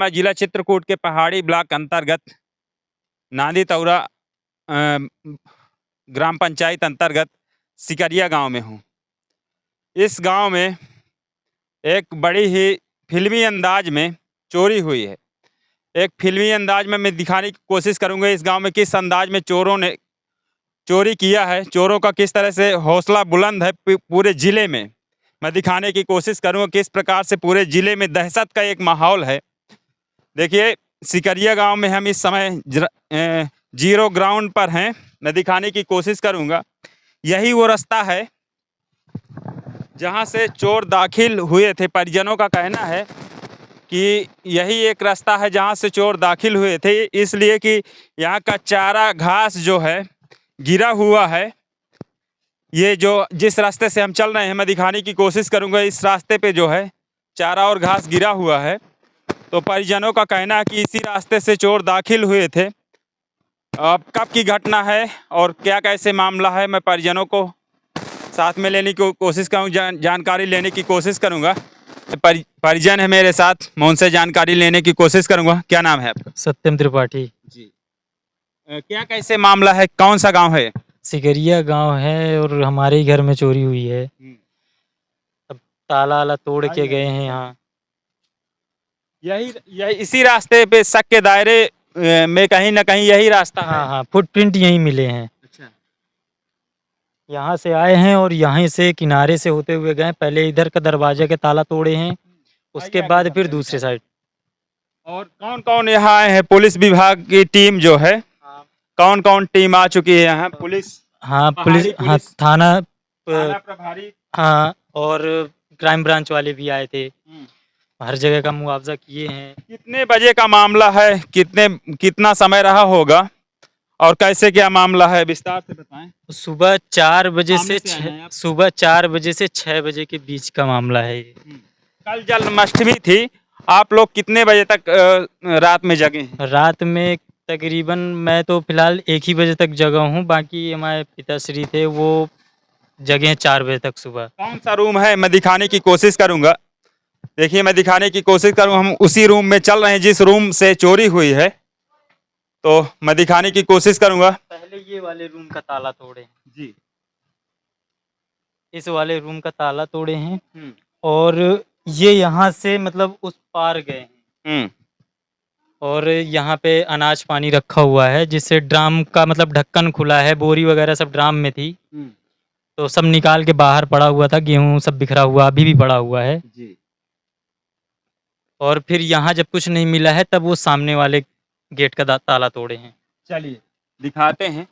मैं जिला चित्रकूट के पहाड़ी ब्लॉक अंतर्गत नांदी तौरा ग्राम पंचायत अंतर्गत सिकरिया गांव में हूं। इस गांव में एक बड़ी ही फिल्मी अंदाज में चोरी हुई है। एक फिल्मी अंदाज में मैं दिखाने की कोशिश करूंगा इस गांव में किस अंदाज में चोरों ने चोरी किया है, चोरों का किस तरह से हौसला बुलंद है पूरे ज़िले में। मैं दिखाने की कोशिश करूंगा किस प्रकार से पूरे ज़िले में दहशत का एक माहौल है। देखिए, सिकरिया गांव में हम इस समय जीरो ग्राउंड पर हैं। मैं दिखाने की कोशिश करूंगा यही वो रास्ता है जहां से चोर दाखिल हुए थे। परिजनों का कहना है कि यही एक रास्ता है जहां से चोर दाखिल हुए थे, इसलिए कि यहाँ का चारा घास जो है गिरा हुआ है। ये जो जिस रास्ते से हम चल रहे हैं, मैं दिखाने की कोशिश करूंगा इस रास्ते पे जो है चारा और घास गिरा हुआ है। तो परिजनों का कहना है कि इसी रास्ते से चोर दाखिल हुए थे। अब कब की घटना है और क्या कैसे मामला है, मैं परिजनों को साथ में लेने की कोशिश करूँगा, जानकारी लेने की कोशिश करूँगा। परिजन है मेरे साथ, मैं उनसे जानकारी लेने की कोशिश करूँगा। क्या नाम है आपका? सत्यम त्रिपाठी जी। क्या कैसे मामला है, कौन सा गांव है? सिकरिया गांव है और हमारे ही घर में चोरी हुई है। अब ताला वाला तोड़ के गए हैं यहाँ। यही इसी रास्ते पे शक के दायरे में कहीं ना कहीं यही रास्ता है। हाँ, फुटप्रिंट यहीं मिले हैं। अच्छा। यहाँ से आए हैं और यहीं से किनारे से होते हुए गए। पहले इधर का दरवाजे के ताला तोड़े हैं, उसके बाद फिर दूसरे साइड। और कौन कौन यहाँ आए हैं? पुलिस विभाग की टीम जो है, कौन कौन टीम आ चुकी है यहाँ? पुलिस, हाँ पुलिस, हाँ थाना प्रभारी, हाँ, और क्राइम ब्रांच वाले भी आए थे। हर जगह का मुआवजा किए हैं। कितने बजे का मामला है, कितना समय रहा होगा और कैसे क्या मामला है, विस्तार से बताएं। सुबह 4 बजे से 6 बजे के बीच का मामला है ये। कल जन्माष्टमी थी, आप लोग कितने बजे तक रात में जगे हैं? रात में तकरीबन मैं तो फिलहाल 1 ही बजे तक जगा हूँ, बाकी हमारे पिताश्री थे वो जगे हैं 4 बजे तक सुबह। कौन सा रूम है, मैं दिखाने की कोशिश करूंगा। देखिए, मैं दिखाने की कोशिश करूँ, हम उसी रूम में चल रहे हैं जिस रूम से चोरी हुई है, तो मैं दिखाने की कोशिश करूंगा। पहले ये वाले रूम का ताला तोड़े हैं जी। इस वाले रूम का ताला तोड़े हैं और ये यहाँ से मतलब उस पार गए हैं। और यहाँ पे अनाज पानी रखा हुआ है, जिससे ड्राम का मतलब ढक्कन खुला है, बोरी वगैरह सब ड्राम में थी, तो सब निकाल के बाहर पड़ा हुआ था। गेहूं सब बिखरा हुआ अभी भी पड़ा हुआ है जी। और फिर यहाँ जब कुछ नहीं मिला है तब वो सामने वाले गेट का ताला तोड़े हैं। चलिए दिखाते हैं।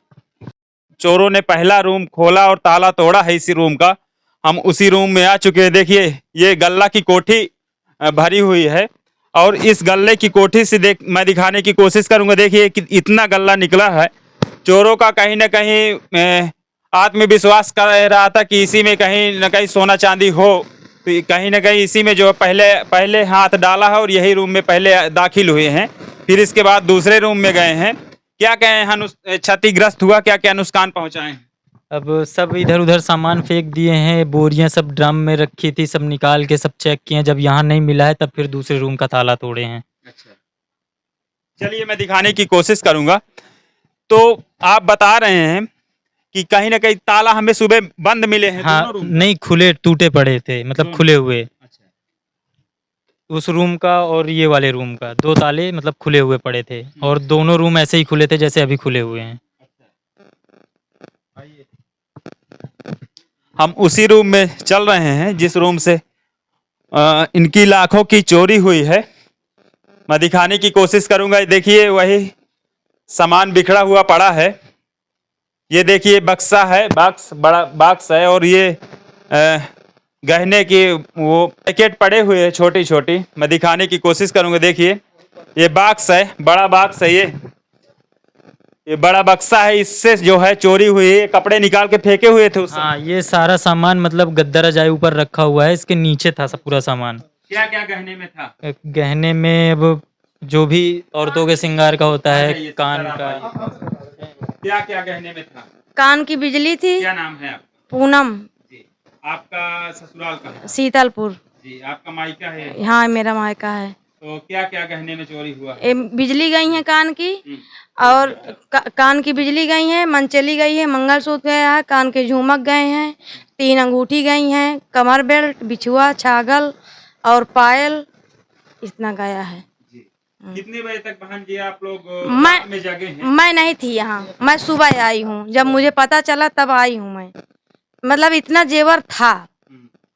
चोरों ने पहला रूम खोला और ताला तोड़ा है इसी रूम का। हम उसी रूम में आ चुके हैं। देखिए, ये गल्ला की कोठी भरी हुई है और इस गल्ले की कोठी से मैं दिखाने की कोशिश करूंगा। देखिए कि इतना गल्ला निकला है। चोरों का कहीं ना कहीं आत्मविश्वास कर रहा था कि इसी में कहीं ना कहीं सोना चांदी हो, तो कहीं ना कहीं इसी में जो पहले हाथ डाला है और यही रूम में पहले दाखिल हुए हैं, फिर इसके बाद दूसरे रूम में गए हैं। क्या क्या क्षतिग्रस्त हुआ, क्या क्या नुकसान पहुंचाए हैं? अब सब इधर उधर सामान फेंक दिए हैं, बोरियां सब ड्रम में रखी थी, सब निकाल के सब चेक किए। जब यहाँ नहीं मिला है तब फिर दूसरे रूम का ताला तोड़े हैं। अच्छा, चलिए मैं दिखाने की कोशिश करूंगा। तो आप बता रहे हैं कि कहीं ना कहीं ताला हमें सुबह बंद मिले हैं। हाँ, दोनों रूम नहीं खुले टूटे पड़े थे, मतलब खुले हुए। अच्छा। उस रूम का और ये वाले रूम का 2 ताले मतलब खुले हुए पड़े थे और दोनों रूम ऐसे ही खुले थे जैसे अभी खुले हुए हैं। हम उसी रूम में चल रहे हैं जिस रूम से इनकी लाखों की चोरी हुई है। मैं दिखाने की कोशिश करूंगा। देखिए, वही सामान बिखरा हुआ पड़ा है। ये देखिए बक्सा है, बॉक्स, बड़ा बॉक्स है और ये गहने की वो पैकेट पड़े हुए हैं छोटी छोटी। मैं दिखाने की कोशिश करूंगा। देखिए, ये बॉक्स है, बड़ा बॉक्स है। ये बड़ा बक्सा है, इससे जो है चोरी हुई है। कपड़े निकाल के फेंके हुए थे उस हाँ, ये सारा सामान मतलब गद्दा रजाई ऊपर रखा हुआ है, इसके नीचे था सब पूरा सामान। क्या क्या गहने में था? गहने में अब जो भी औरतों के श्रृंगार का होता है, कान का। क्या क्या गहने में था? कान की बिजली थी। क्या नाम है आपका? पूनम। जी। आपका ससुराल कहाँ है? शीतलपुर। जी। आपका मायका है? हाँ, मेरा मायका है। तो क्या क्या गहने में चोरी हुआ है? बिजली गई है कान की, और कान की बिजली गई है, मनचली गई है, मंगलसूत्र गया है, कान के झुमक गए हैं, 3 अंगूठी गई हैं, कमर बेल्ट, बिछुआ, छागल और पायल, इतना गया है। कितने बजे तक बहन जी आप लोग मैं- रात में जागे हैं? मैं नहीं थी यहाँ, मैं सुबह आई हूँ, जब मुझे पता चला तब आई हूँ मैं। मतलब इतना जेवर था,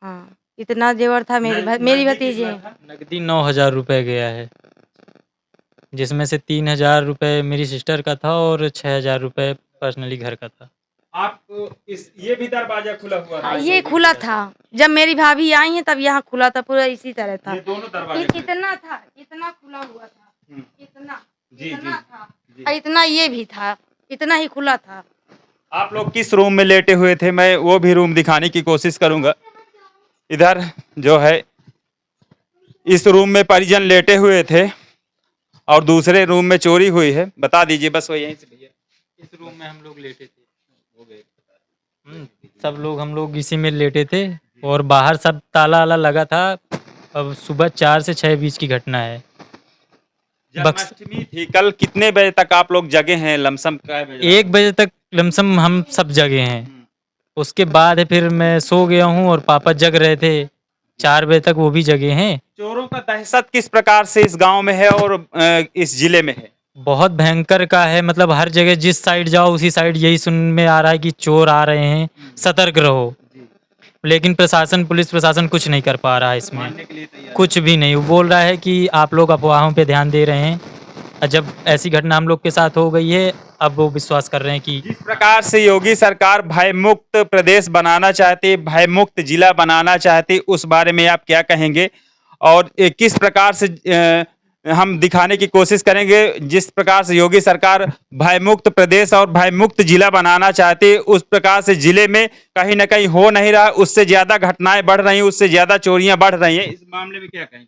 हाँ इतना जेवर था। मेरी नकदी भतीजी कितना था? नकदी 9,000 रुपये गया है, जिसमें से 3,000 रुपये मेरी सिस्टर का था और 6,000 रुपये पर्सनली घर का था। आप ये भी दरवाजा खुला हुआ था? ये खुला था, जब मेरी भाभी आई है तब यहाँ खुला था, पूरा इसी तरह था। ये दोनों दरवाजे खुले? इतना था, इतना खुला हुआ था, इतना जी, इतना जी, था, जी। और इतना ये भी था, इतना ही खुला था। आप लोग किस रूम में लेटे हुए थे? मैं वो भी रूम दिखाने की कोशिश करूंगा। इधर जो है इस रूम में परिजन लेटे हुए थे और दूसरे रूम में चोरी हुई है। बता दीजिए बस वो यहीं से भैया। इस रूम में हम लोग लेटे थे, सब लोग हम लोग इसी में लेटे थे और बाहर सब ताला वाला लगा था। अब सुबह 4 से 6 बीच की घटना है। जन्माष्टमी थी कल, कितने बजे तक आप लोग जगे हैं? लमसम क्या बजे? 1 बजे तक लमसम हम सब जगे हैं। उसके बाद है फिर मैं सो गया हूँ और पापा जग रहे थे, 4 बजे तक वो भी जगे हैं। चोरों का दहशत किस प्रकार से इस गांव में है और इस जिले में है? बहुत भयंकर का है, मतलब हर जगह जिस साइड जाओ उसी साइड यही सुन में आ रहा है कि चोर आ रहे हैं, सतर्क रहो। लेकिन प्रशासन, पुलिस प्रशासन कुछ नहीं कर पा रहा है इसमें, मानने के लिए तैयार कुछ भी नहीं। वो बोल रहा है कि आप लोग अफवाहों पे ध्यान दे रहे हैं, और जब ऐसी घटना हम लोग के साथ हो गई है अब वो विश्वास कर रहे हैं कि जिस प्रकार से योगी सरकार भय मुक्त प्रदेश बनाना चाहती, भय मुक्त जिला बनाना चाहती, उस बारे में आप क्या कहेंगे? और किस प्रकार से हम दिखाने की कोशिश करेंगे जिस प्रकार से योगी सरकार भय मुक्त प्रदेश और भय मुक्त जिला बनाना चाहती है, उस प्रकार से जिले में कहीं ना कहीं हो नहीं रहा, उससे ज्यादा घटनाएं बढ़ रही हैं, उससे ज्यादा चोरियां बढ़ रही हैं। इस मामले में क्या कहेंगे?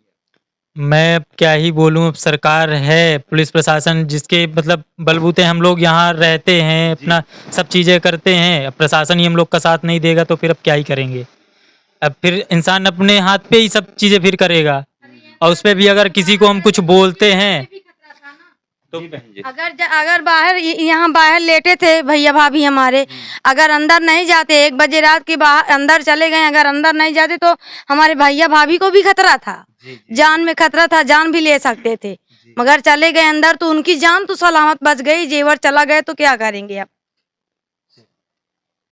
मैं क्या ही बोलूं, अब सरकार है, पुलिस प्रशासन जिसके मतलब बलबूते हम लोग यहाँ रहते हैं, अपना सब चीज़ें करते हैं। अब प्रशासन ही हम लोग का साथ नहीं देगा तो फिर अब क्या ही करेंगे। अब फिर इंसान अपने हाथ पे ही सब चीज़ें फिर करेगा, और उस पर भी अगर किसी को हम कुछ बोलते हैं तो बहन जी अगर बाहर यहाँ बाहर लेटे थे भैया भाभी हमारे, अगर अंदर नहीं जाते, 1 बजे रात के बाहर अंदर चले गए, अगर अंदर नहीं जाते तो हमारे भैया भाभी को भी खतरा था, जान में खतरा था, जान भी ले सकते थे, मगर चले गए अंदर तो उनकी जान तो सलामत बच गई। जेवर चला गए तो क्या करेंगे अब?